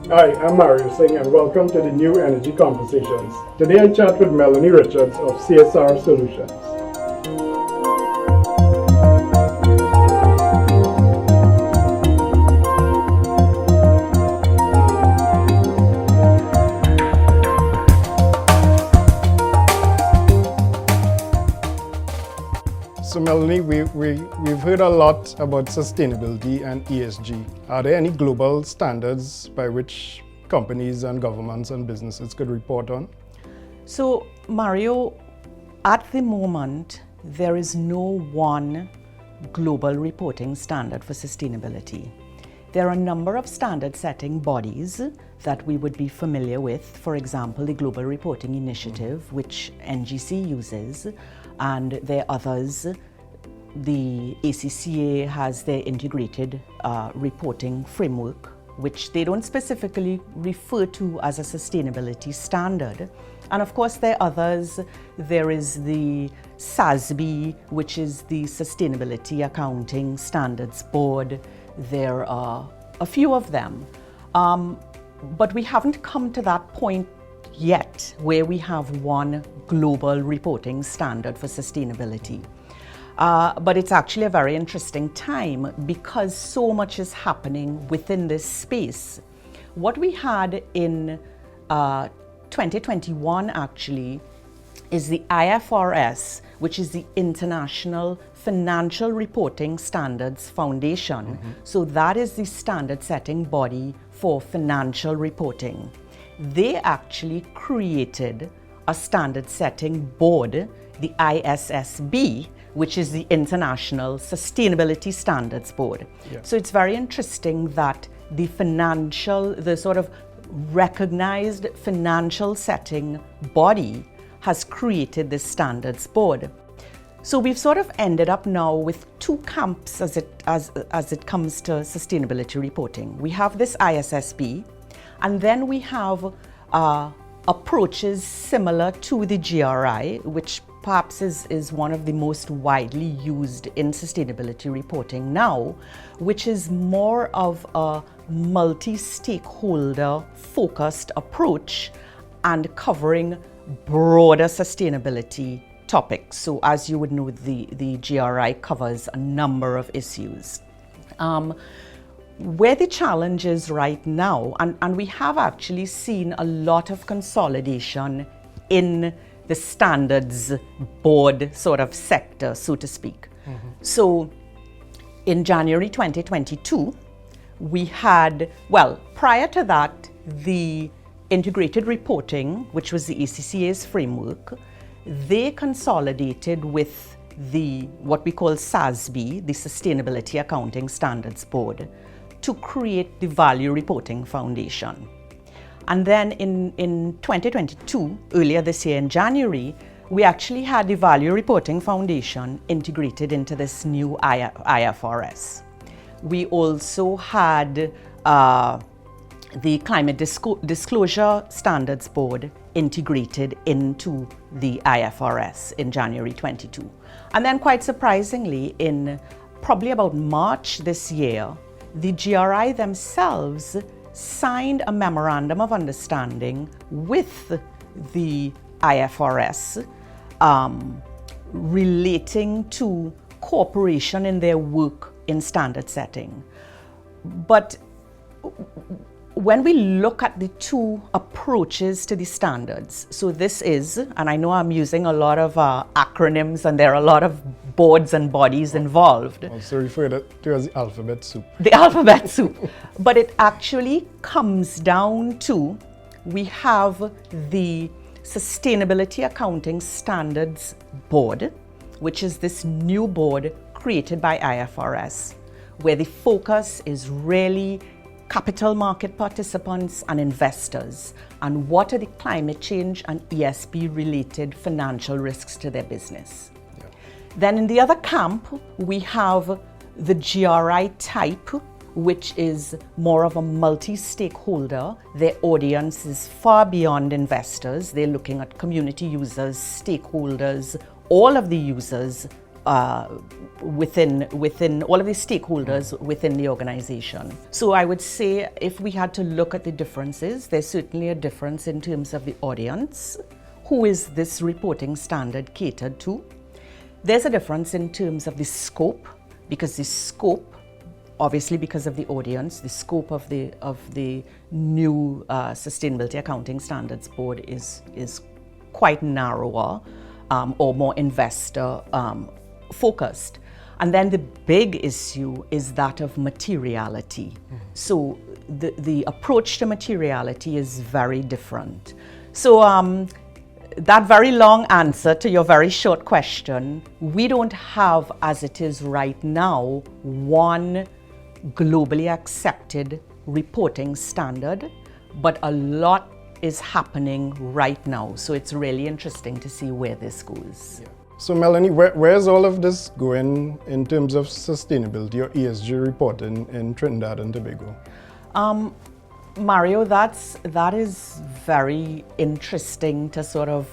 Hi, I'm Mario Singh and welcome to the New Energy Conversations. Today I chat with Melanie Richards of CSR Solutions. So Melanie, we've heard a lot about sustainability and ESG. Are there any global standards by which companies and governments and businesses could report on? So Mario, at the moment, there is no one global reporting standard for sustainability. There are a number of standard setting bodies that we would be familiar with. For example, the Global Reporting Initiative, which NGC uses, and there are others. The ACCA has their integrated reporting framework, which they don't specifically refer to as a sustainability standard. And of course, there are others. There is the SASB, which is the Sustainability Accounting Standards Board. There are a few of them. But we haven't come to that point yet where we have one global reporting standard for sustainability. But it's actually a very interesting time because so much is happening within this space. What we had in 2021 actually is the IFRS, which is the International Financial Reporting Standards Foundation. So that is the standard setting body for financial reporting. They actually created a standard setting board, the ISSB, which is the International Sustainability Standards Board. Yeah. So it's very interesting that the sort of recognized financial setting body has created this standards board. So we've sort of ended up now with two camps as it comes to sustainability reporting. We have this ISSB, and then we have approaches similar to the GRI, which perhaps is one of the most widely used in sustainability reporting now, which is more of a multi-stakeholder focused approach and covering broader sustainability topics. So as you would know, the GRI covers a number of issues. Where the challenge is right now, and we have actually seen a lot of consolidation in the standards board sort of sector, so to speak. So in January 2022, we had, prior to that, the integrated reporting, which was the ACCA's framework, they consolidated with what we call SASB, the Sustainability Accounting Standards Board, to create the Value Reporting Foundation. And then in 2022, earlier this year in January, we actually had the Value Reporting Foundation integrated into this new IFRS. We also had the Climate Disclosure Standards Board integrated into the IFRS in January 22. And then quite surprisingly, in probably about March this year, the GRI themselves signed a memorandum of understanding with the IFRS relating to cooperation in their work in standard setting. But when we look at the two approaches to the standards, so this is, and I know I'm using a lot of acronyms and there are a lot of boards and bodies involved. Also referred to as the alphabet soup. The alphabet soup. But it actually comes down to, we have the Sustainability Accounting Standards Board, which is this new board created by IFRS, where the focus is really capital market participants and investors, and what are the climate change and ESG related financial risks to their business. Yeah. Then in the other camp, we have the GRI type, which is more of a multi-stakeholder. Their audience is far beyond investors. They're looking at community users, stakeholders, all of the users within all of the stakeholders within the organization. So I would say if we had to look at the differences, there's certainly a difference in terms of the audience. Who is this reporting standard catered to? There's a difference in terms of the scope, because the scope, obviously because of the audience, the scope of the new Sustainability Accounting Standards Board is quite narrower or more investor focused. And then the big issue is that of materiality. So the approach to materiality is very different. So that very long answer to your very short question, we don't have, as it is right now, one globally accepted reporting standard, but a lot is happening right now. So it's really interesting to see where this goes. Yeah. So Melanie, where's all of this going in terms of sustainability or ESG reporting in Trinidad and Tobago? Mario, that is very interesting to sort of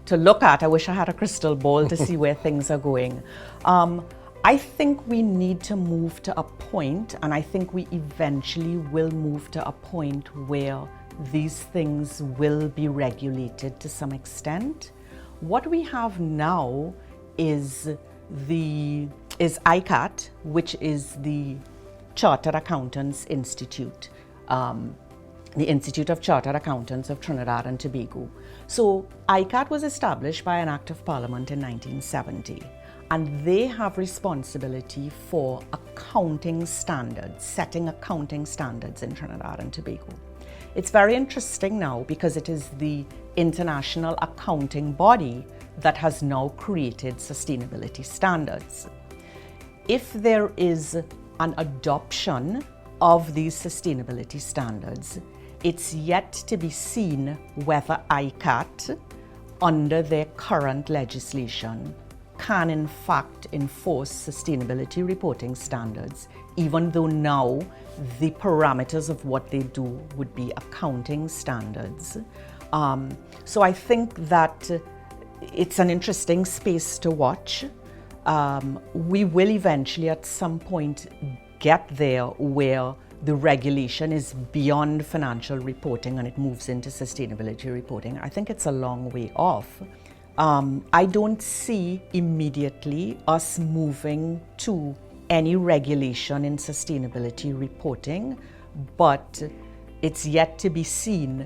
to look at. I wish I had a crystal ball to see where things are going. I think we need to move to a point, and I think we eventually will move to a point where these things will be regulated to some extent. What we have now is ICAT, which is the Chartered Accountants Institute, the Institute of Chartered Accountants of Trinidad and Tobago. So ICAT was established by an Act of Parliament in 1970, and they have responsibility for accounting standards, setting accounting standards in Trinidad and Tobago. It's very interesting now because it is the international accounting body that has now created sustainability standards. If there is an adoption of these sustainability standards, it's yet to be seen whether ICAT, under their current legislation, can in fact enforce sustainability reporting standards, even though now the parameters of what they do would be accounting standards. So I think that it's an interesting space to watch. We will eventually at some point get there where the regulation is beyond financial reporting and it moves into sustainability reporting. I think it's a long way off. I don't see immediately us moving to any regulation in sustainability reporting, but it's yet to be seen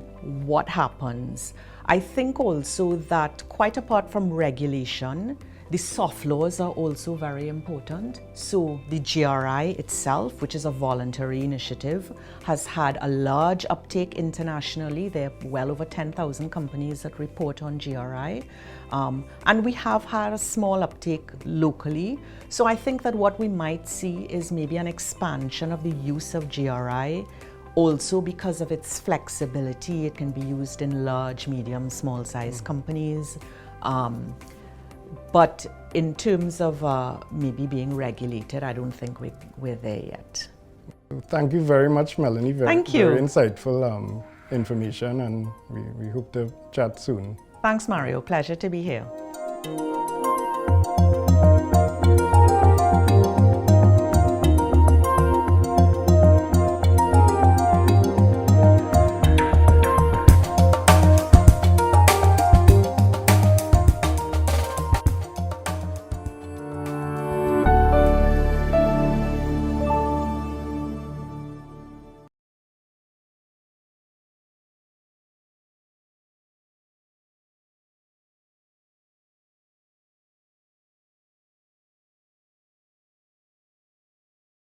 what happens. I think also that quite apart from regulation, the soft laws are also very important. So the GRI itself, which is a voluntary initiative, has had a large uptake internationally. There are well over 10,000 companies that report on GRI. And we have had a small uptake locally. So I think that what we might see is maybe an expansion of the use of GRI. Also because of its flexibility, it can be used in large, medium, small-size companies. But in terms of maybe being regulated, I don't think we're there yet. Thank you very much, Melanie. Thank you. Very insightful information, and we hope to chat soon. Thanks, Mario. Pleasure to be here.